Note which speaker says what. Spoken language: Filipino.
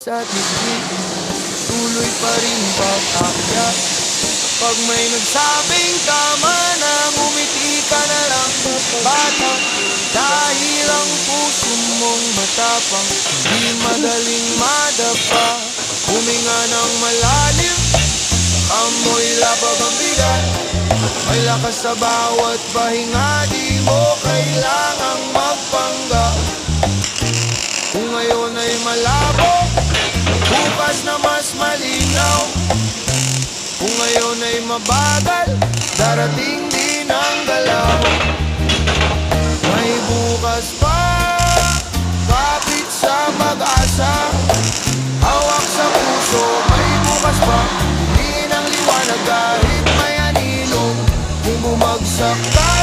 Speaker 1: Sa dibdib, tuloy pa rin pag-akyat. Pag may nagsabing tama na, ngumiti ka na lang, bata. Dahil ang puso mong matapang, di madaling madapa. Huminga ng malalim, amoy lapag ang bigat. May lakas sa bawat pahinga, di mo kailangang magpanggap. Kung ngayon ay malabo, bukas na mas malinaw. Kung ngayon ay mabagal, darating din ang galaw. May bukas pa, kapit sa pag-asa. Hawak sa puso, may bukas pa. Hindi ng liwanag kahit may anino. Kung bumagsak tayo